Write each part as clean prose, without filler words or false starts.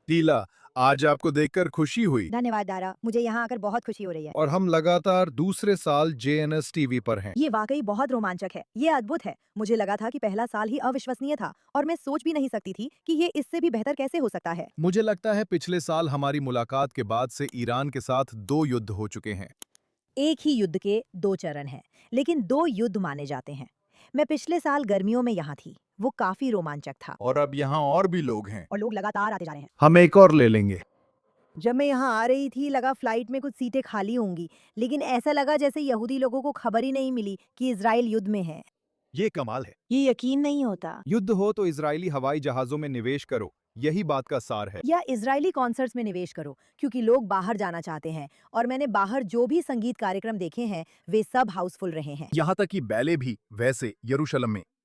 टीला, आज आपको देखकर खुशी हुई। धन्यवाद दारा, मुझे यहाँ आकर बहुत खुशी हो रही है। और हम लगातार दूसरे साल जेएनएस टीवी पर हैं। ये वाकई बहुत रोमांचक है। ये अद्भुत है। मुझे लगा था कि पहला साल ही अविश्वसनीय था और मैं सोच भी नहीं सकती थी कि ये इससे भी बेहतर कैसे हो सकता है। मुझे लगता है पिछले साल हमारी मुलाकात के बाद से ईरान के साथ 2 युद्ध हो चुके हैं। एक ही युद्ध के दो चरण हैं, लेकिन दो युद्ध माने जाते हैं। मैं पिछले साल गर्मियों में यहाँ थी। वो काफी रोमांचक था और अब यहाँ और भी लोग हैं। और लोग लगातार आते जा रहे हैं। हम एक और ले लेंगे। जब मैं यहाँ आ रही थी लगा फ्लाइट में कुछ सीटें खाली होंगी, लेकिन ऐसा लगा जैसे यहूदी लोगों को खबर ही नहीं मिली कि इजराइल युद्ध में है। ये कमाल है। ये यकीन नहीं होता। युद्ध हो तो इजरायली हवाई जहाजों में निवेश करो, यही बात का सार है। या इजरायली कॉन्सर्ट्स में निवेश करो, क्योंकि लोग बाहर जाना चाहते हैं और मैंने बाहर जो भी संगीत कार्यक्रम देखे हैं वे सब हाउसफुल रहे हैं। यहाँ तक कि बैले भी। वैसे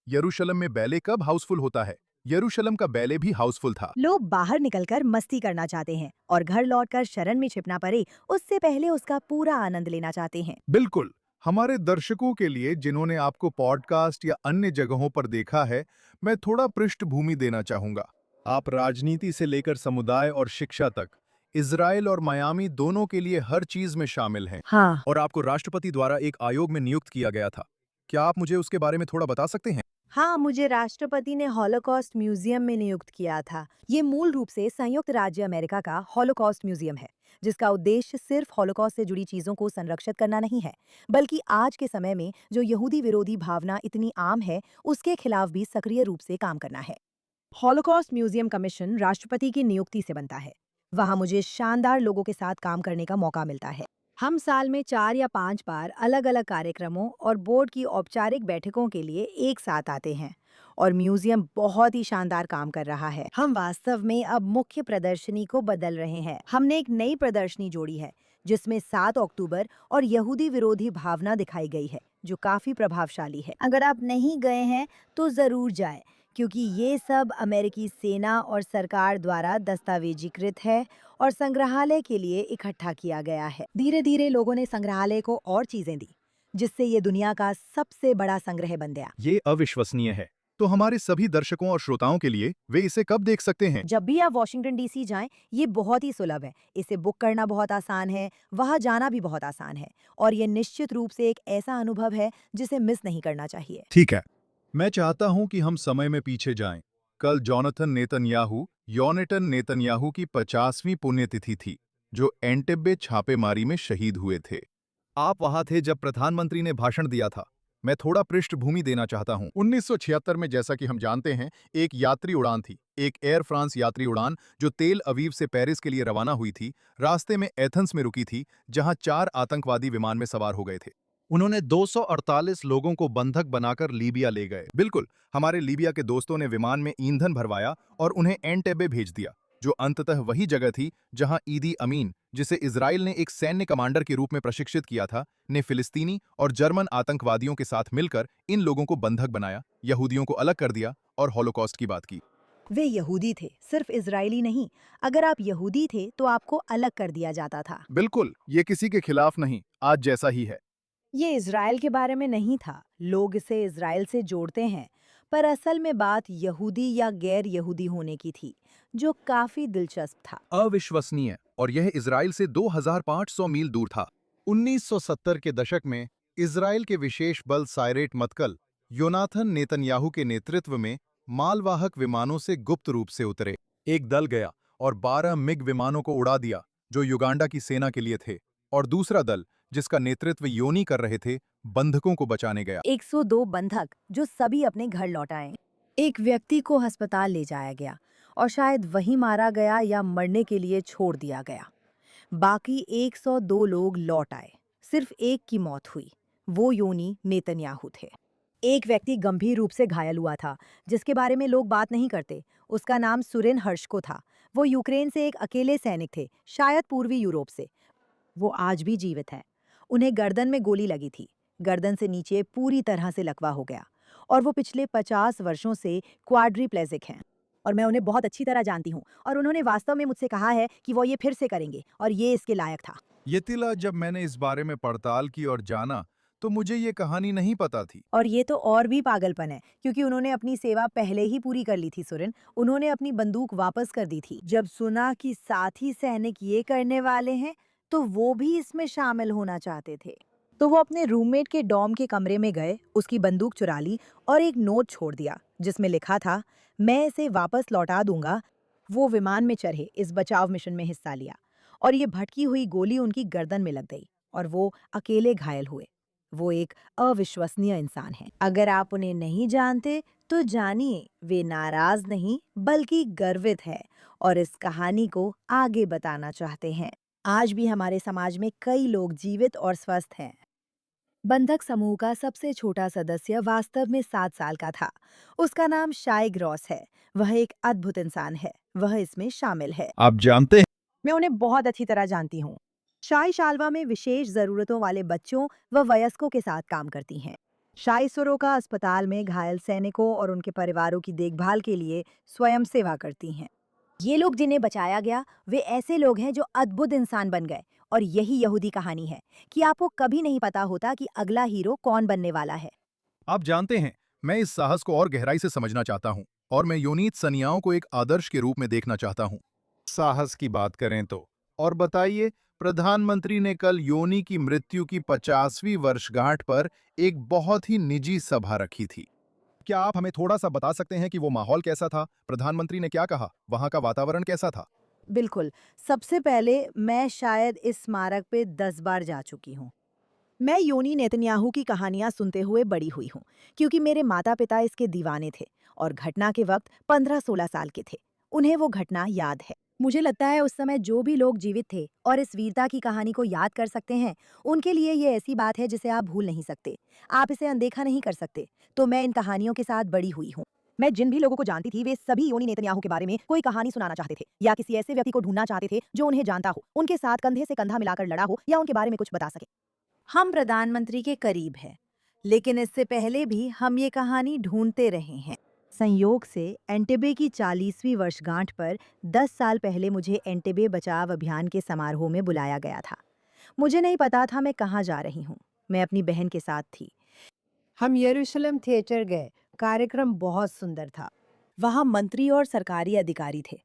यरूशलेम में बैले कब हाउसफुल होता है? यरूशलेम का बैले भी हाउसफुल था। लोग बाहर निकलकर मस्ती करना चाहते हैं और घर लौटकर शरण में छिपना पड़े उससे पहले उसका पूरा आनंद लेना चाहते हैं। बिल्कुल। हमारे दर्शकों के लिए जिन्होंने आपको पॉडकास्ट या अन्य जगहों पर देखा है, मैं थोड़ा पृष्ठभूमि देना चाहूंगा। आप राजनीति से लेकर समुदाय और शिक्षा तक, इजराइल और मायामी दोनों के लिए हर चीज में शामिल हैं। हाँ। और आपको राष्ट्रपति द्वारा एक आयोग में नियुक्त किया गया था। क्या आप मुझे उसके बारे में थोड़ा बता सकते हैं? हाँ, मुझे राष्ट्रपति ने हॉलोकॉस्ट म्यूजियम में नियुक्त किया था। ये मूल रूप से संयुक्त राज्य अमेरिका का हॉलोकॉस्ट म्यूजियम है, जिसका उद्देश्य सिर्फ हॉलोकॉस्ट से जुड़ी चीजों को संरक्षित करना नहीं है, बल्कि आज के समय में जो यहूदी विरोधी भावना इतनी आम है, उसके खिलाफ भी सक्रिय रूप से काम करना है। हॉलोकॉस्ट म्यूजियम कमीशन राष्ट्रपति की नियुक्ति से बनता है। वहाँ मुझे शानदार लोगों के साथ काम करने का मौका मिलता है। हम साल में 4 या 5 बार अलग-अलग कार्यक्रमों और बोर्ड की औपचारिक बैठकों के लिए एक साथ आते हैं और म्यूजियम बहुत ही शानदार काम कर रहा है। हम वास्तव में अब मुख्य प्रदर्शनी को बदल रहे हैं। हमने एक नई प्रदर्शनी जोड़ी है, जिसमें 7 अक्टूबर और यहूदी विरोधी भावना दिखाई गई है, जो काफी प्रभावशाली है। अगर आप नहीं गए हैं, तो जरूर जाएं, क्योंकि ये सब अमेरिकी सेना और सरकार द्वारा दस्तावेजीकृत है और संग्रहालय के लिए इकट्ठा किया गया है। धीरे धीरे लोगों ने संग्रहालय को और चीजें दी, जिससे ये दुनिया का सबसे बड़ा संग्रह बन गया। ये अविश्वसनीय है। तो हमारे सभी दर्शकों और श्रोताओं के लिए वे इसे कब देख सकते हैं? जब भी आप वॉशिंगटन डीसी जाएं, ये बहुत ही सुलभ है। इसे बुक करना बहुत आसान है, वहाँ जाना भी बहुत आसान है और ये निश्चित रूप से एक ऐसा अनुभव है जिसे मिस नहीं करना चाहिए। ठीक है। मैं चाहता हूं कि हम समय में पीछे जाएं। कल योनेटन नेतन्याहू की 50वीं पुण्यतिथि थी, जो एंटेब्बे छापेमारी में शहीद हुए थे। आप वहां थे जब प्रधानमंत्री ने भाषण दिया था। मैं थोड़ा पृष्ठभूमि देना चाहता हूं। 1976 में, जैसा कि हम जानते हैं, एक यात्री उड़ान थी, एक एयर फ्रांस यात्री उड़ान जो तेल अवीव से पेरिस के लिए रवाना हुई थी। रास्ते में एथेंस में रुकी थी, जहां 4 आतंकवादी विमान में सवार हो गए थे। उन्होंने 248 लोगों को बंधक बनाकर लीबिया ले गए। बिल्कुल, हमारे लीबिया के दोस्तों ने विमान में ईंधन भरवाया और उन्हें एंटेब्बे भेज दिया, जो अंततः वही जगह थी जहां ईदी अमीन, जिसे इजराइल ने एक सैन्य कमांडर के रूप में प्रशिक्षित किया था, ने फिलिस्तीनी और जर्मन आतंकवादियों के साथ मिलकर इन लोगों को बंधक बनाया, यहूदियों को अलग कर दिया और हॉलोकॉस्ट की बात की। वे यहूदी थे, सिर्फ इजरायली नहीं। अगर आप यहूदी थे तो आपको अलग कर दिया जाता था। बिल्कुल, ये किसी के खिलाफ नहीं, आज जैसा ही है। ये इज़राइल के बारे में नहीं था। लोग इसे इज़राइल से जोड़ते हैं, पर असल में बात यहूदी या गैर यहूदी होने की थी, जो काफी दिलचस्प था। अविश्वसनीय, और यह इजराइल से 2500 मील दूर था। 1970 के दशक में इजराइल के विशेष बल साइरेट मतकल योनाथन नेतन्याहू के नेतृत्व में मालवाहक विमानों से गुप्त रूप से उतरे। एक दल गया और 12 मिग विमानों को उड़ा दिया, जो युगांडा की सेना के लिए थे, और दूसरा दल, जिसका नेतृत्व योनी कर रहे थे, बंधकों को बचाने गया। 102 बंधक जो सभी अपने घर लौट आए। एक व्यक्ति को अस्पताल ले जाया गया और शायद वहीं मारा गया या मरने के लिए छोड़ दिया गया। बाकी 102 लोग लौट आए। सिर्फ एक की मौत हुई। वो योनी नेतन्याहू थे। एक व्यक्ति गंभीर रूप से घायल हुआ था, जिसके बारे में लोग बात नहीं करते। उसका नाम सुरेन हर्षको था। वो यूक्रेन से एक अकेले सैनिक थे, शायद पूर्वी यूरोप से। वो आज भी जीवित है। उन्हें गर्दन में गोली लगी थी। गर्दन से नीचे पूरी तरह से लकवा हो गया और वो पिछले 50 वर्षों से क्वाड्रीप्लेजिक हैं। और मैं उन्हें बहुत अच्छी तरह जानती हूँ और उन्होंने वास्तव में मुझसे कहा है कि वो ये फिर से करेंगे और ये इसके लायक था। येतिला, जब मैंने इस बारे में पड़ताल की और जाना, तो मुझे ये कहानी नहीं पता थी। और ये तो और भी पागलपन है, क्योंकि उन्होंने अपनी सेवा पहले ही पूरी कर ली थी सुरेन। उन्होंने अपनी बंदूक वापस कर दी थी। जब सुना कि साथी सैनिक ये करने वाले हैं, तो वो भी इसमें शामिल होना चाहते थे। तो वो अपने रूममेट के डॉर्म के कमरे में गए, उसकी बंदूक चुरा ली और एक नोट छोड़ दिया, जिसमें लिखा था, मैं इसे वापस लौटा दूंगा। वो विमान में चढ़े, इस बचाव मिशन में हिस्सा लिया, और ये भटकी हुई गोली उनकी गर्दन में लग गई और वो अकेले घायल हुए। वो एक अविश्वसनीय इंसान है। अगर आप उन्हें नहीं जानते, तो जानिए, वे नाराज नहीं बल्कि गर्वित है और इस कहानी को आगे बताना चाहते हैं। आज भी हमारे समाज में कई लोग जीवित और स्वस्थ हैं। बंधक समूह का सबसे छोटा सदस्य वास्तव में 7 साल का था। उसका नाम शाय ग्रॉस है। वह एक अद्भुत इंसान है। वह इसमें शामिल है। आप जानते हैं, मैं उन्हें बहुत अच्छी तरह जानती हूँ। शाई शालवा में विशेष जरूरतों वाले बच्चों व वयस्कों के साथ काम करती हैं। शाई सुरोका अस्पताल में घायल सैनिकों और उनके परिवारों की देखभाल के लिए स्वयं सेवा करती हैं। ये लोग जिन्हें बचाया गया, वे ऐसे लोग हैं जो अद्भुत इंसान बन गए। और यही यहूदी कहानी है कि आपको कभी नहीं पता होता कि अगला हीरो कौन बनने वाला है। आप जानते हैं, मैं इस साहस को और गहराई से समझना चाहता हूँ और मैं योनीत सनियाओं को एक आदर्श के रूप में देखना चाहता हूँ। साहस की बात करें तो, और बताइए, प्रधानमंत्री ने कल योनी की मृत्यु की 50वीं वर्षगांठ पर एक बहुत ही निजी सभा रखी थी। क्या आप हमें थोड़ा सा बता सकते हैं कि वो माहौल कैसा था? प्रधानमंत्री ने क्या कहा? वहां का वातावरण कैसा था? बिल्कुल। सबसे पहले मैं शायद इस स्मारक पे 10 बार जा चुकी हूँ। मैं योनी नेतन्याहू की कहानियां सुनते हुए बड़ी हुई हूँ, क्योंकि मेरे माता पिता इसके दीवाने थे और घटना के वक्त 15-16 साल के थे। उन्हें वो घटना याद है। मुझे लगता है उस समय जो भी लोग जीवित थे और इस वीरता की कहानी को याद कर सकते हैं, उनके लिए ये ऐसी बात है जिसे आप भूल नहीं सकते। आप इसे अनदेखा नहीं कर सकते। तो मैं इन कहानियों के साथ बड़ी हुई हूँ। मैं जिन भी लोगों को जानती थी, वे सभी योनी नेतन्याहू के बारे में कोई कहानी सुनाना चाहते थे या किसी ऐसे व्यक्ति को ढूंढना चाहते थे जो उन्हें जानता हो, उनके साथ कंधे से कंधा मिलाकर लड़ा हो या उनके बारे में कुछ बता सके। हम प्रधानमंत्री के करीब हैं, लेकिन इससे पहले भी हम ये कहानी ढूंढते रहे हैं। संयोग से एंटेबे की 40वीं वर्षगांठ पर 10 साल पहले मुझे एंटेबे बचाव अभियान के समारोह में बुलाया गया था। मुझे नहीं पता था मैं कहाँ जा रही हूँ। मैं अपनी बहन के साथ थी। हम यरूशलेम थिएटर गए। कार्यक्रम बहुत सुंदर था। वहाँ मंत्री और सरकारी अधिकारी थे।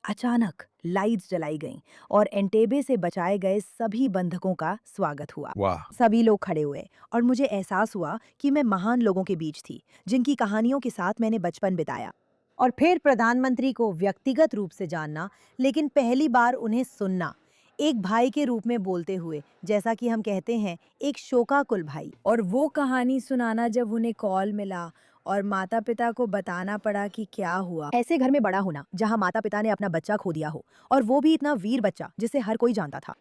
अचानक लाइट्स जलाई गईं और एंटेबे से बचाए गए सभी बंधकों का स्वागत हुआ। वाह! सभी लोग खड़े हुए और मुझे एहसास हुआ कि मैं महान लोगों के बीच थी, जिनकी कहानियों के साथ मैंने बचपन बिताया। और फिर प्रधानमंत्री को व्यक्तिगत रूप से जानना, लेकिन पहली बार उन्हें सुनना, एक भाई के रूप में बोलते हुए, जैसा कि हम कहते हैं, एक शोकाकुल भाई। और वो कहानी सुनाना जब उन्हें कॉल मिला और माता पिता को बताना पड़ा कि क्या हुआ। ऐसे घर में बड़ा होना जहाँ माता पिता ने अपना बच्चा खो दिया हो, और वो भी इतना वीर बच्चा जिसे हर कोई जानता था।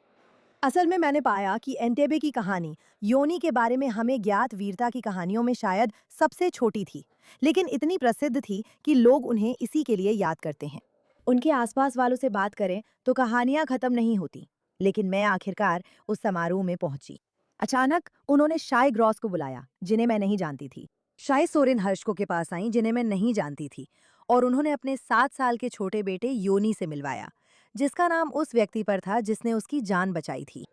असल में मैंने पाया कि एंटेबे की कहानी योनी के बारे में हमें ज्ञात वीरता की कहानियों में शायद सबसे छोटी थी, लेकिन इतनी प्रसिद्ध थी कि लोग उन्हें इसी के लिए याद करते हैं। उनके आसपास वालों से बात करें तो कहानियां खत्म नहीं होती। लेकिन मैं आखिरकार उस समारोह में पहुंची। अचानक उन्होंने शाय ग्रॉस को बुलाया, जिन्हें मैं नहीं जानती थी। शाय सोरेन हर्षको के पास आई, जिन्हें मैं नहीं जानती थी, और उन्होंने अपने 7 साल के छोटे बेटे योनी से मिलवाया, जिसका नाम उस व्यक्ति पर था जिसने उसकी जान बचाई थी।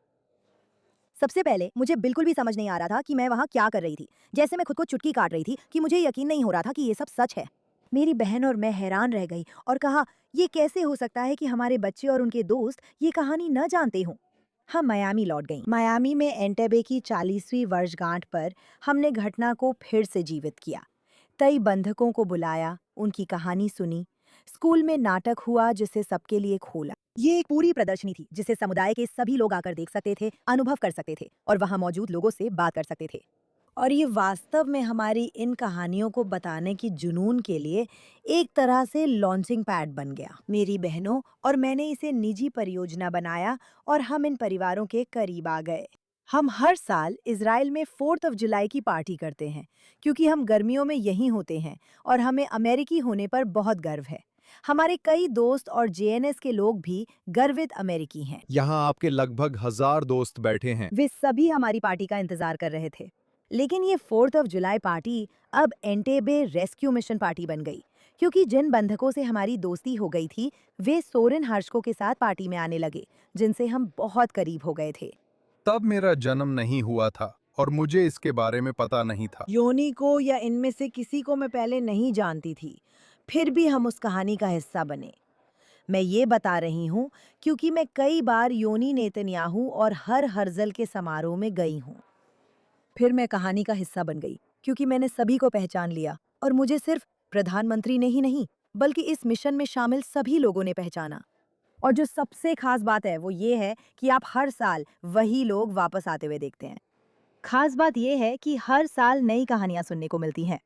सबसे पहले मुझे बिल्कुल भी समझ नहीं आ रहा था कि मैं वहाँ क्या कर रही थी। जैसे मैं खुद को चुटकी काट रही थी कि मुझे यकीन नहीं हो रहा था कि ये सब सच है। मेरी बहन और मैं हैरान रह गई और कहा, ये कैसे हो सकता है कि हमारे बच्चे और उनके दोस्त ये कहानी न जानते हों। हम मियामी लौट गईं। मियामी में एंटेबे की 40वीं वर्षगांठ पर हमने घटना को फिर से जीवित किया। कई बंधकों को बुलाया, उनकी कहानी सुनी। स्कूल में नाटक हुआ जिसे सबके लिए खोला। ये एक पूरी प्रदर्शनी थी जिसे समुदाय के सभी लोग आकर देख सकते थे, अनुभव कर सकते थे और वहां मौजूद लोगों से बात कर सकते थे। और ये वास्तव में हमारी इन कहानियों को बताने की जुनून के लिए एक तरह से लॉन्चिंग पैड बन गया। मेरी बहनों और मैंने इसे निजी परियोजना बनाया और हम इन परिवारों के करीब आ गए। हम हर साल इजराइल में 4th ऑफ जुलाई की पार्टी करते हैं, क्योंकि हम गर्मियों में यहीं होते हैं और हमें अमेरिकी होने पर बहुत गर्व है। हमारे कई दोस्त और जेएनएस के लोग भी गर्वित अमेरिकी हैं। यहाँ आपके लगभग 1000 दोस्त बैठे हैं। वे सभी हमारी पार्टी का इंतजार कर रहे थे। लेकिन ये 4th ऑफ जुलाई पार्टी अब एंटेबे रेस्क्यू मिशन पार्टी बन गई, क्योंकि जिन बंधकों से हमारी दोस्ती हो गई थी, वे सोरेन हर्षको के साथ पार्टी में आने लगे, जिनसे हम बहुत करीब हो गए थे। तब मेरा जन्म नहीं हुआ था और मुझे इसके बारे में पता नहीं था। योनी को या इनमें से किसी को मैं पहले नहीं जानती थी, फिर भी हम उस कहानी का हिस्सा बने। मैं ये बता रही हूँ क्योंकि मैं कई बार योनी नेतन्याहू और हर हर्जल के समारोह में गई हूँ। फिर मैं कहानी का हिस्सा बन गई क्योंकि मैंने सभी को पहचान लिया और मुझे सिर्फ प्रधानमंत्री ने ही नहीं बल्कि इस मिशन में शामिल सभी लोगों ने पहचाना। और जो सबसे खास बात है वो ये है कि आप हर साल वही लोग वापस आते हुए देखते हैं। खास बात यह है कि हर साल नई कहानियां सुनने को मिलती हैं।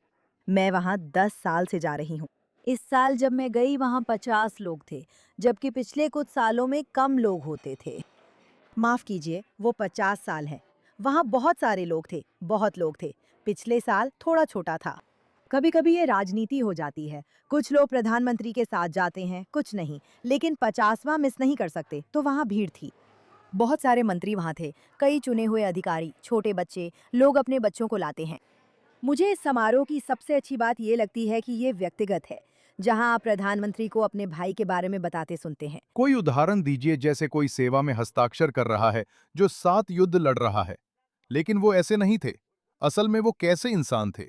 मैं वहां 10 साल से जा रही हूँ। इस साल जब मैं गई वहां 50 लोग थे, जबकि पिछले कुछ सालों में कम लोग होते थे। माफ कीजिए, वो 50 साल है। वहां बहुत सारे लोग थे, बहुत लोग थे। पिछले साल थोड़ा छोटा था। कभी कभी ये राजनीति हो जाती है। कुछ लोग प्रधानमंत्री के साथ जाते हैं, कुछ नहीं। लेकिन 50वां मिस नहीं कर सकते, तो वहां भीड़ थी। बहुत सारे मंत्री वहां थे, कई चुने हुए अधिकारी, छोटे बच्चे, लोग अपने बच्चों को लाते हैं। मुझे इस समारोह की सबसे अच्छी बात ये लगती है कि ये व्यक्तिगत है, जहां आप प्रधानमंत्री को अपने भाई के बारे में बताते सुनते हैं। कोई उदाहरण दीजिए, जैसे कोई सेवा में हस्ताक्षर कर रहा है जो 7 युद्ध लड़ रहा है, लेकिन वो ऐसे नहीं थे। असल में वो कैसे इंसान थे?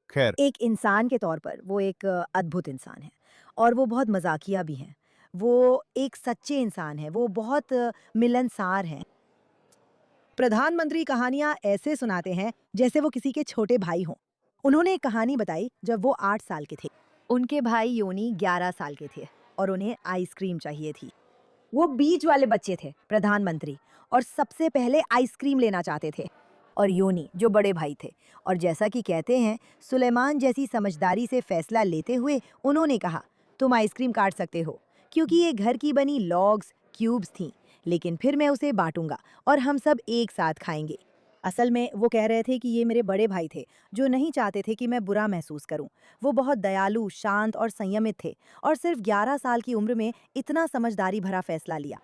खैर, एक इंसान के तौर पर वो एक अद्भुत इंसान है और वो बहुत मजाकिया भी हैं। वो एक सच्चे इंसान है, वो बहुत मिलनसार हैं। प्रधानमंत्री कहानियां ऐसे सुनाते हैं जैसे वो किसी के छोटे भाई हों। उन्होंने एक कहानी बताई जब वो 8 साल के थे। उनके भाई योनी 11 साल के थे और उन्हें आइसक्रीम चाहिए थी। वो बीच वाले बच्चे थे, प्रधानमंत्री, और सबसे पहले आइसक्रीम लेना चाहते थे। और योनी जो बड़े भाई थे, और जैसा कि कहते हैं, सुलेमान जैसी समझदारी से फैसला लेते हुए उन्होंने कहा, तुम आइसक्रीम काट सकते हो, क्योंकि ये घर की बनी लॉग्स क्यूब्स थीं, लेकिन फिर मैं उसे बांटूंगा और हम सब एक साथ खाएंगे। असल में वो कह रहे थे कि ये मेरे बड़े भाई थे, जो नहीं चाहते थे कि मैं बुरा महसूस करूं। वो बहुत दयालु, शांत और संयमित थे, और सिर्फ 11 साल की उम्र में इतना समझदारी भरा फैसला लिया।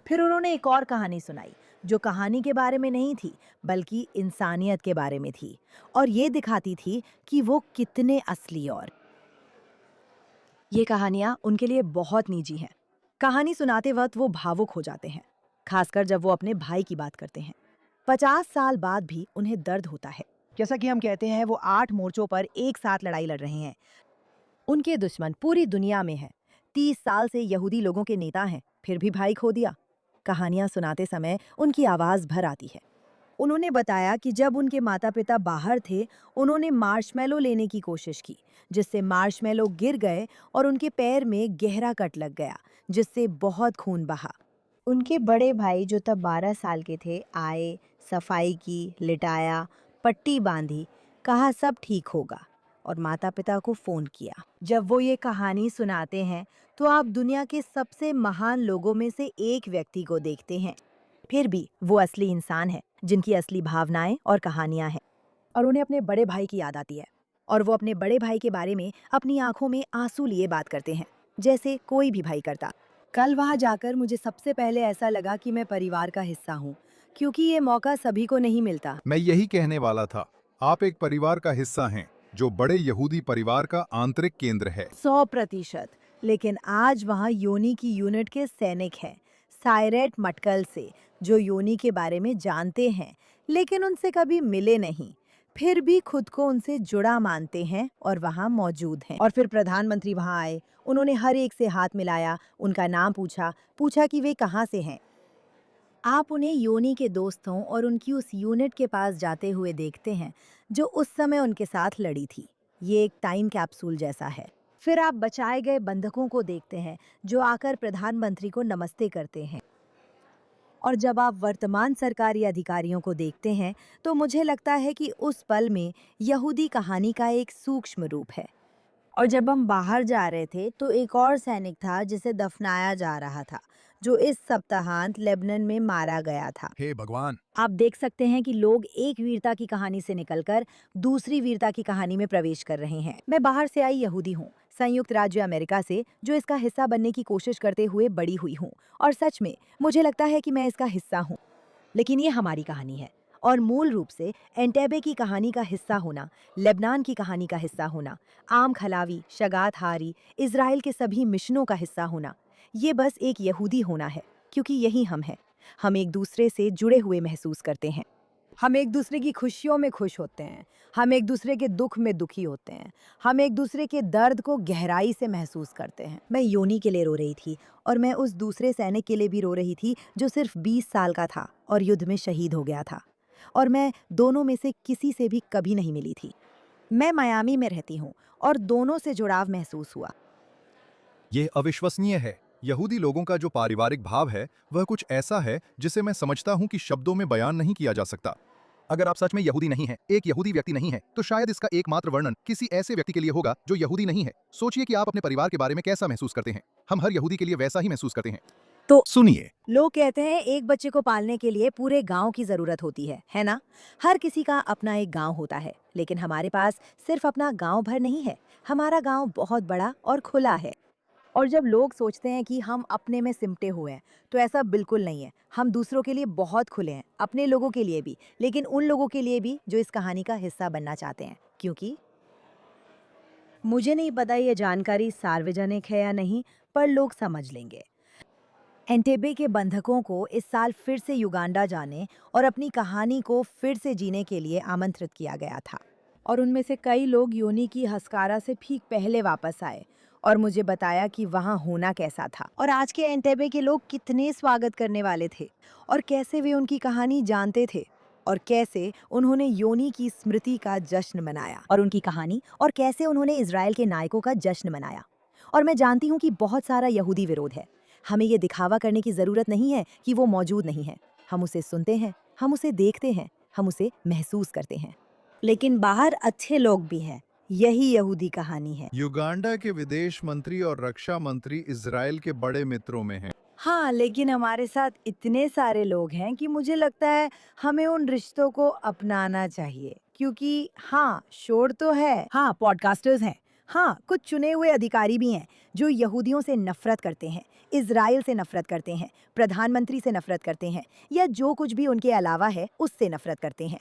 फिर उन्होंने एक और कहानी सुनाई, जो कहानी के बारे में नहीं थी, बल्कि इंसानियत के बारे में थी, और ये दिखाती थी कि वो कितने असली और ये कहानियां उनके लिए बहुत निजी हैं। कहानी सुनाते वक्त वो भावुक हो जाते हैं, खासकर जब वो अपने भाई की बात करते हैं। 50 साल बाद भी उन्हें दर्द होता है। जैसा कि हम कहते हैं, वो 8 मोर्चों पर एक साथ लड़ाई लड़ रहे हैं। उनके दुश्मन पूरी दुनिया में हैं। 30 साल से यहूदी लोगों के नेता हैं, फिर भी भाई खो दिया। कहानियां सुनाते समय उनकी आवाज भर आती है। उन्होंने बताया कि जब उनके माता-पिता बाहर थे, उन्होंने मार्शमैलो लेने की कोशिश की, जिससे मार्शमैलो गिर गए और उनके पैर में गहरा कट लग गया, जिससे बहुत खून बहा। उनके बड़े भाई, जो तब 12 साल के थे, आए, सफाई की, लिटाया, पट्टी बांधी, कहा सब ठीक होगा, और माता-पिता को फोन किया। जब वो ये कहानी सुनाते हैं, तो आप दुनिया के सबसे महान लोगों में से एक व्यक्ति को देखते हैं। फिर भी वो असली इंसान है, जिनकी असली भावनाएं और कहानियां हैं, और उन्हें अपने बड़े भाई की याद आती है। और वो अपने बड़े भाई के बारे में अपनी आंखों में आंसू लिए बात करते हैं, जैसे कोई भी भाई करता। कल वहां जाकर मुझे सबसे पहले ऐसा लगा कि मैं परिवार का हिस्सा हूँ, क्योंकि ये मौका सभी को नहीं मिलता। मैं यही कहने वाला था। आप एक परिवार का हिस्सा हैं, जो बड़े यहूदी परिवार का आंतरिक केंद्र है। 100%। लेकिन आज वहाँ योनी की यूनिट के सैनिक हैं, सायरेट मटकल से, जो योनी के बारे में जानते हैं, लेकिन उनसे कभी मिले नहीं, फिर भी खुद को उनसे जुड़ा मानते हैं और वहाँ मौजूद हैं। और फिर प्रधानमंत्री वहाँ आए, उन्होंने हर एक से हाथ मिलाया, उनका नाम पूछा, पूछा कि वे कहाँ से हैं। आप उन्हें योनी के दोस्तों और उनकी उस यूनिट के पास जाते हुए देखते हैं, जो उस समय उनके साथ लड़ी थी। ये एक टाइम कैप्सूल जैसा है। फिर आप बचाए गए बंधकों को देखते हैं, जो आकर प्रधानमंत्री को नमस्ते करते हैं। और जब आप वर्तमान सरकारी अधिकारियों को देखते हैं, तो मुझे लगता है कि उस पल में यहूदी कहानी का एक सूक्ष्म रूप है। और जब हम बाहर जा रहे थे, तो एक और सैनिक था जिसे दफनाया जा रहा था, जो इस सप्ताहांत लेबनान में मारा गया था। हे भगवान! आप देख सकते हैं कि लोग एक वीरता की कहानी से निकलकर दूसरी वीरता की कहानी में प्रवेश कर रहे हैं। मैं बाहर से आई यहूदी हूँ, संयुक्त राज्य अमेरिका से, जो इसका हिस्सा बनने की कोशिश करते हुए बड़ी हुई हूँ, और सच में मुझे लगता है कि मैं इसका हिस्सा हूँ। लेकिन ये हमारी कहानी है, और मूल रूप से एंटेबे की कहानी का हिस्सा होना, लेबनान की कहानी का हिस्सा होना, आम खलावी, शगात हारी, इजराइल के सभी मिशनों का हिस्सा होना, ये बस एक यहूदी होना है, क्योंकि यही हम हैं। हम एक दूसरे से जुड़े हुए महसूस करते हैं। हम एक दूसरे की खुशियों में खुश होते हैं, हम एक दूसरे के दुख में दुखी होते हैं, हम एक दूसरे के दर्द को गहराई से महसूस करते हैं। मैं योनी के लिए रो रही थी और मैं उस दूसरे सैनिक के लिए भी रो रही थी जो सिर्फ 20 साल का था और युद्ध में शहीद हो गया था। और मैं दोनों में से किसी से भी कभी नहीं मिली थी। मैं मियामी में रहती हूँ और दोनों से जुड़ाव महसूस हुआ। यह अविश्वसनीय है। यहूदी लोगों का जो पारिवारिक भाव है वह कुछ ऐसा है जिसे मैं समझता हूं कि शब्दों में बयान नहीं किया जा सकता। अगर आप सच में यहूदी नहीं हैं, एक यहूदी व्यक्ति नहीं है, तो शायद इसका एकमात्र वर्णन किसी ऐसे व्यक्ति के लिए होगा जो यहूदी नहीं है। सोचिए कि आप अपने परिवार के बारे में कैसा महसूस करते हैं। हम हर यहूदी के लिए वैसा ही महसूस करते हैं। तो सुनिए, लोग कहते हैं एक बच्चे को पालने के लिए पूरे गांव की जरूरत होती है ना? हर किसी का अपना एक गांव होता है, लेकिन हमारे पास सिर्फ अपना गांव भर नहीं है। हमारा गांव बहुत बड़ा और खुला है। और जब लोग सोचते हैं कि हम अपने में सिमटे हुए हैं, तो ऐसा बिल्कुल नहीं है। हम दूसरों के लिए बहुत खुले हैं, अपने लोगों के लिए भी, लेकिन उन लोगों के लिए भी जो इस कहानी का हिस्सा बनना चाहते हैं। क्योंकि मुझे नहीं पता ये जानकारी सार्वजनिक है या नहीं, पर लोग समझ लेंगे। एंटेबे के बंधकों को इस साल फिर से युगांडा जाने और अपनी कहानी को फिर से जीने के लिए आमंत्रित किया गया था। और उनमें से कई लोग योनी की हस्कारा से ठीक पहले वापस आए और मुझे बताया कि वहाँ होना कैसा था और आज के एंटेबे के लोग कितने स्वागत करने वाले थे और कैसे वे उनकी कहानी जानते थे और कैसे उन्होंने योनी की स्मृति का जश्न मनाया और उनकी कहानी और कैसे उन्होंने इजराइल के नायकों का जश्न मनाया। और मैं जानती हूँ कि बहुत सारा यहूदी विरोध है। हमें ये दिखावा करने की ज़रूरत नहीं है कि वो मौजूद नहीं है। हम उसे सुनते हैं, हम उसे देखते हैं, हम उसे महसूस करते हैं। लेकिन बाहर अच्छे लोग भी हैं। यही यहूदी कहानी है। युगांडा के विदेश मंत्री और रक्षा मंत्री इजराइल के बड़े मित्रों में हैं। हाँ, लेकिन हमारे साथ इतने सारे लोग हैं कि मुझे लगता है हमें उन रिश्तों को अपनाना चाहिए। क्योंकि हाँ, शोर तो है, हाँ, पॉडकास्टर्स हैं, हाँ, कुछ चुने हुए अधिकारी भी हैं जो यहूदियों से नफरत करते हैं, इजराइल से नफरत करते हैं, प्रधानमंत्री से नफरत करते हैं या जो कुछ भी उनके अलावा है उससे नफरत करते हैं।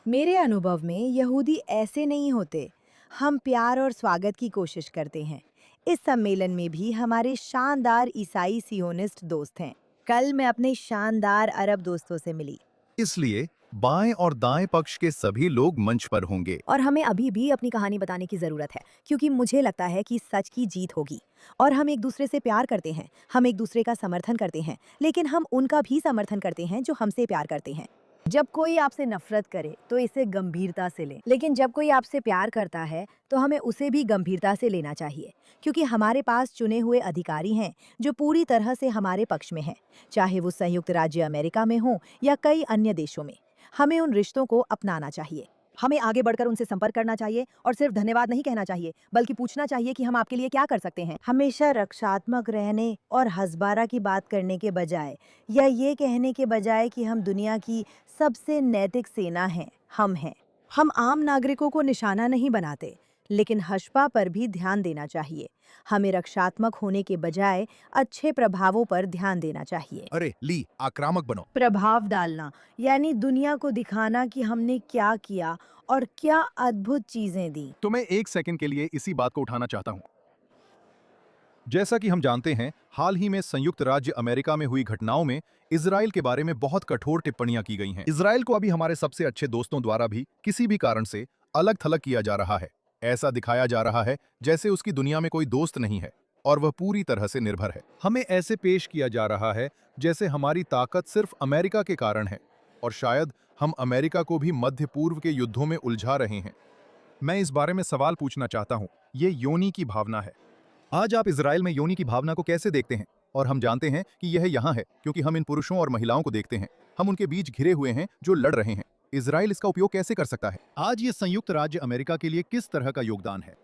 मेरे अनुभव में यहूदी ऐसे नहीं होते। हम प्यार और स्वागत की कोशिश करते हैं। इस सम्मेलन में भी हमारे शानदार ईसाई सियोनिस्ट दोस्त हैं। कल मैं अपने शानदार अरब दोस्तों से मिली इसलिए बाएं और दाएं पक्ष के सभी लोग मंच पर होंगे। और हमें अभी भी अपनी कहानी बताने की ज़रूरत है, क्योंकि मुझे लगता है कि सच की जीत होगी। और हम एक दूसरे से प्यार करते हैं, हम एक दूसरे का समर्थन करते हैं, लेकिन हम उनका भी समर्थन करते हैं जो हमसे प्यार करते हैं। जब कोई आपसे नफरत करे तो इसे गंभीरता से लें, लेकिन जब कोई आपसे प्यार करता है तो हमें उसे भी गंभीरता से लेना चाहिए, क्योंकि हमारे पास चुने हुए अधिकारी हैं जो पूरी तरह से हमारे पक्ष में हैं, चाहे वो संयुक्त राज्य अमेरिका में हो या कई अन्य देशों में। हमें उन रिश्तों को अपनाना चाहिए। हमें आगे बढ़कर उनसे संपर्क करना चाहिए और सिर्फ धन्यवाद नहीं कहना चाहिए, बल्कि पूछना चाहिए कि हम आपके लिए क्या कर सकते हैं। हमेशा रक्षात्मक रहने और हज़बारा की बात करने के बजाय या ये कहने के बजाय कि हम दुनिया की सबसे नैतिक सेना हैं, हम हैं। हम आम नागरिकों को निशाना नहीं बनाते, लेकिन हशपा पर भी ध्यान देना चाहिए। हमें रक्षात्मक होने के बजाय अच्छे प्रभावों पर ध्यान देना चाहिए। अरे ली, आक्रामक बनो। प्रभाव डालना यानी दुनिया को दिखाना कि हमने क्या किया और क्या अद्भुत चीजें दी। तो मैं एक सेकंड के लिए इसी बात को उठाना चाहता हूं। जैसा कि हम जानते हैं, हाल ही में संयुक्त राज्य अमेरिका में हुई घटनाओं में इजराइल के बारे में बहुत कठोर टिप्पणियां की गई हैं। इजराइल को अभी हमारे सबसे अच्छे दोस्तों द्वारा भी किसी भी कारण से अलग थलग किया जा रहा है। ऐसा दिखाया जा रहा है जैसे उसकी दुनिया में कोई दोस्त नहीं है और वह पूरी तरह से निर्भर है। हमें ऐसे पेश किया जा रहा है जैसे हमारी ताकत सिर्फ अमेरिका के कारण है और शायद हम अमेरिका को भी मध्य पूर्व के युद्धों में उलझा रहे हैं। मैं इस बारे में सवाल पूछना चाहता हूं। ये योनी की भावना है। आज आप इजराइल में योनी की भावना को कैसे देखते हैं? और हम जानते हैं कि यह यहाँ है क्योंकि हम इन पुरुषों और महिलाओं को देखते हैं। हम उनके बीच घिरे हुए हैं जो लड़ रहे हैं। इजराइल इसका उपयोग कैसे कर सकता है? आज ये संयुक्त राज्य अमेरिका के लिए किस तरह का योगदान है?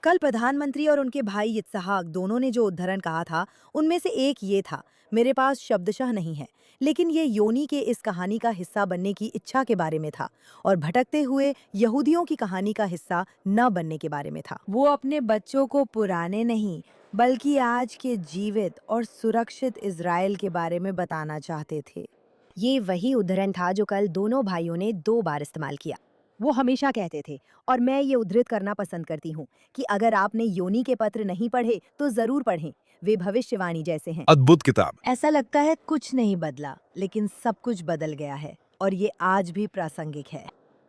कल प्रधानमंत्री और उनके भाई इत्सहाक दोनों ने जो उद्धरण कहा था, उनमें से एक ये था, मेरे पास शब्दशः नहीं है, लेकिन ये योनी के इस कहानी का हिस्सा बनने की इच्छा के बारे में था और भटकते हुए यहूदियों की कहानी का हिस्सा न बनने के बारे में था। वो अपने बच्चों को पुराने नहीं, बल्कि आज के जीवित और सुरक्षित इजराइल के बारे में बताना चाहते थे। ये वही उद्धरण था जो कल दोनों भाइयों ने 2 बार इस्तेमाल किया। वो हमेशा कहते थे, और मैं ये उद्धृत करना पसंद करती हूँ, कि अगर आपने योनी के पत्र नहीं पढ़े तो जरूर पढ़ें। वे भविष्यवाणी जैसे हैं। अद्भुत किताब। ऐसा लगता है कुछ नहीं बदला, लेकिन सब कुछ बदल गया है और ये आज भी प्रासंगिक है।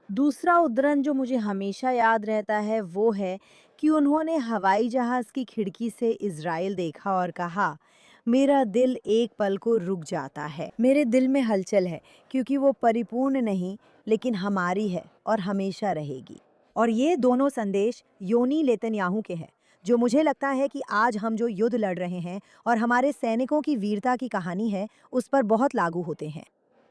दूसरा उद्धरण जो मुझे हमेशा याद रहता है वो है कि उन्होंने हवाई जहाज की खिड़की से इज़राइल देखा और कहा, मेरा दिल एक पल को रुक जाता है। मेरे दिल में हलचल है क्योंकि वो परिपूर्ण नहीं लेकिन हमारी है और हमेशा रहेगी। और ये दोनों संदेश योनी नेतन्याहू के हैं, जो मुझे लगता है कि आज हम जो युद्ध लड़ रहे हैं और हमारे सैनिकों की वीरता की कहानी है उस पर बहुत लागू होते हैं।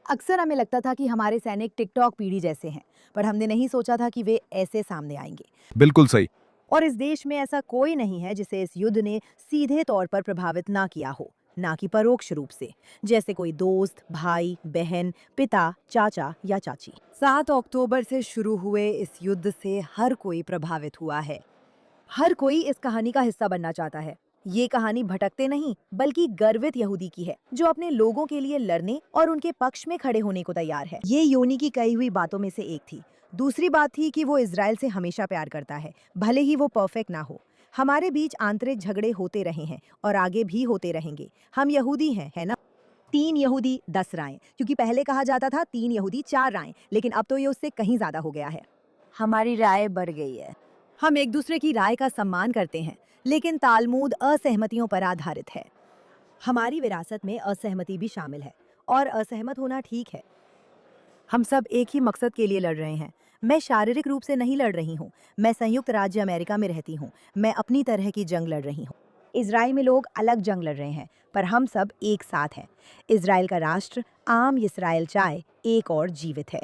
अक्सर हमें लगता था कि हमारे सैनिक टिकटॉक पीढ़ी जैसे हैं, पर हमने नहीं सोचा था कि वे ऐसे सामने आएंगे। बिल्कुल सही। और इस देश में ऐसा कोई नहीं है जिसे इस युद्ध ने सीधे तौर पर प्रभावित ना किया हो, ना कि परोक्ष रूप से, जैसे कोई दोस्त, भाई, बहन, पिता, चाचा या चाची। 7 अक्टूबर से शुरू हुए इस युद्ध से हर कोई प्रभावित हुआ है। हर कोई इस कहानी का हिस्सा बनना चाहता है। ये कहानी भटकते नहीं बल्कि गर्वित यहूदी की है, जो अपने लोगों के लिए लड़ने और उनके पक्ष में खड़े होने को तैयार है। ये योनी की कही हुई बातों में से एक थी। दूसरी बात थी कि वो इज़राइल से हमेशा प्यार करता है, भले ही वो परफेक्ट ना हो। हमारे बीच आंतरिक झगड़े होते रहे हैं और आगे भी होते रहेंगे। हम यहूदी हैं, है ना? 3 यहूदी 10 राय, क्योंकि पहले कहा जाता था 3 यहूदी 4 राय, लेकिन अब तो ये उससे कहीं ज्यादा हो गया है। हमारी राय बढ़ गई है। हम एक दूसरे की राय का सम्मान करते हैं, लेकिन तालमूद असहमतियों पर आधारित है। हमारी विरासत में असहमति भी शामिल है और असहमत होना ठीक है। हम सब एक ही मकसद के लिए लड़ रहे हैं। मैं शारीरिक रूप से नहीं लड़ रही हूँ। मैं संयुक्त राज्य अमेरिका में रहती हूँ। मैं अपनी तरह की जंग लड़ रही हूँ। इजराइल में लोग अलग जंग लड़ रहे हैं, पर हम सब एक साथ हैं। इजराइल का राष्ट्र, आम इस्राएल चाहे, एक और जीवित है।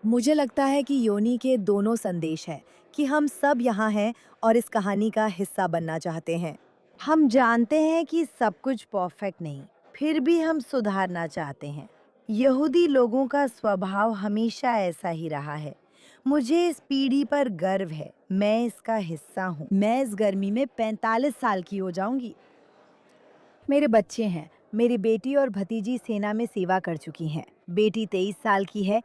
मुझे लगता है कि योनी के दोनों संदेश हैं कि हम सब यहाँ हैं और इस कहानी का हिस्सा बनना चाहते हैं। हम जानते हैं कि सब कुछ परफेक्ट नहीं, फिर भी हम सुधारना चाहते हैं। यहूदी लोगों का स्वभाव हमेशा ऐसा ही रहा है। मुझे इस पीढ़ी पर गर्व है। मैं इसका हिस्सा हूँ। मैं इस गर्मी में 45 साल की हो जाऊंगी। मेरे बच्चे हैं। मेरी बेटी और भतीजी सेना में सेवा कर चुकी हैं। बेटी 23 साल की है।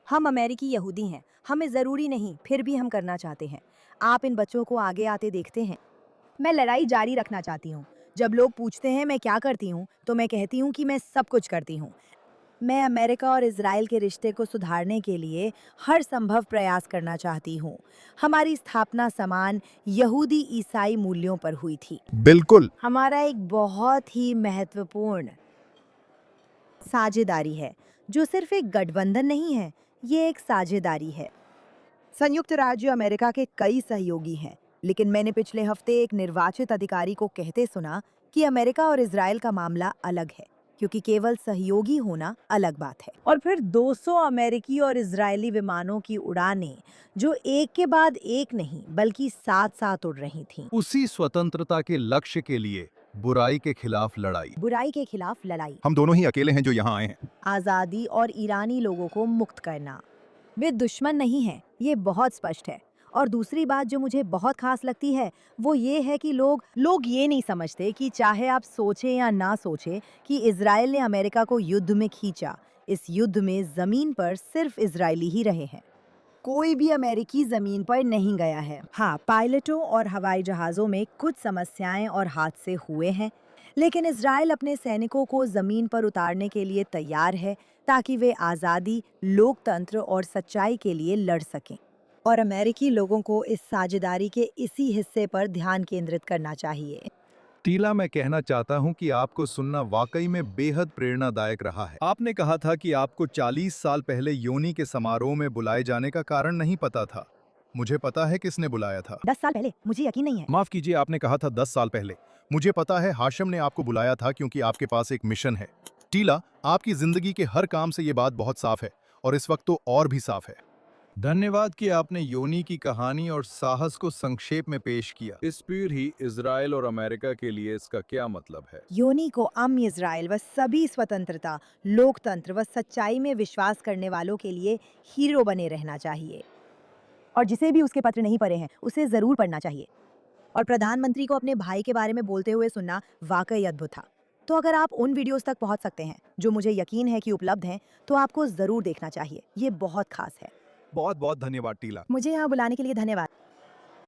हम अमेरिकी यहूदी हैं। हमें ज़रूरी नहीं, फिर भी हम करना चाहते हैं। आप इन बच्चों को आगे आते देखते हैं। मैं लड़ाई जारी रखना चाहती हूँ। जब लोग पूछते हैं मैं क्या करती हूँ, तो मैं कहती हूँ कि मैं सब कुछ करती हूँ। मैं अमेरिका और इज़राइल के रिश्ते को सुधारने के लिए हर संभव प्रयास करना चाहती हूँ। हमारी स्थापना समान यहूदी ईसाई मूल्यों पर हुई थी। बिल्कुल। हमारा एक बहुत ही महत्वपूर्ण साझेदारी है, जो सिर्फ एक गठबंधन नहीं है, ये एक साझेदारी है। संयुक्त राज्य अमेरिका के कई सहयोगी हैं, लेकिन मैंने पिछले हफ्ते एक निर्वाचित अधिकारी को कहते सुना कि अमेरिका और इज़राइल का मामला अलग है, क्योंकि केवल सहयोगी होना अलग बात है। और फिर 200 अमेरिकी और इजरायली विमानों की उड़ानें, जो एक के बाद एक नहीं बल्कि साथ साथ उड़ रही थीं। उसी स्वतंत्रता के लक्ष्य के लिए बुराई के खिलाफ लड़ाई। बुराई के खिलाफ लड़ाई, हम दोनों ही अकेले हैं जो यहाँ आए हैं। आज़ादी और ईरानी लोगों को मुक्त करना। वे दुश्मन नहीं हैं, ये बहुत स्पष्ट है। और दूसरी बात जो मुझे बहुत खास लगती है वो ये है कि लोग ये नहीं समझते कि चाहे आप सोचें या ना सोचें कि इजराइल ने अमेरिका को युद्ध में खींचा। इस युद्ध में जमीन पर सिर्फ इजरायली ही रहे हैं। कोई भी अमेरिकी जमीन पर नहीं गया है। हाँ, पायलटों और हवाई जहाज़ों में कुछ समस्याएं और हादसे हुए हैं, लेकिन इजराइल अपने सैनिकों को जमीन पर उतारने के लिए तैयार है ताकि वे आज़ादी, लोकतंत्र और सच्चाई के लिए लड़ सकें। और अमेरिकी लोगों को इस साझेदारी के इसी हिस्से पर ध्यान केंद्रित करना चाहिए। टीला, मैं कहना चाहता हूं कि आपको सुनना वाकई में बेहद प्रेरणादायक रहा है। आपने कहा था कि आपको 40 साल पहले योनी के समारोह में बुलाए जाने का कारण नहीं पता था। मुझे पता है किसने बुलाया था। 10 साल पहले? मुझे यकीन नहीं है। माफ कीजिए, आपने कहा था 10 साल पहले। मुझे पता है, हाशिम ने आपको बुलाया था क्योंकि आपके पास एक मिशन है। टीला, आपकी जिंदगी के हर काम से ये बात बहुत साफ है और इस वक्त तो और भी साफ है। धन्यवाद कि आपने योनी की कहानी और साहस को संक्षेप में पेश किया। इस पीढ़ी इजराइल और अमेरिका के लिए इसका क्या मतलब है? योनी को अम्न इजराइल व सभी स्वतंत्रता, लोकतंत्र व सच्चाई में विश्वास करने वालों के लिए हीरो बने रहना चाहिए। और जिसे भी उसके पत्र नहीं पढ़े हैं, उसे जरूर पढ़ना चाहिए। और प्रधानमंत्री को अपने भाई के बारे में बोलते हुए सुनना वाकई अद्भुत था। तो अगर आप उन वीडियोस तक पहुंच सकते हैं जो मुझे यकीन है कि उपलब्ध हैं, तो आपको जरूर देखना चाहिए। ये बहुत खास है। बहुत बहुत धन्यवाद टीला। मुझे यहाँ बुलाने के लिए धन्यवाद।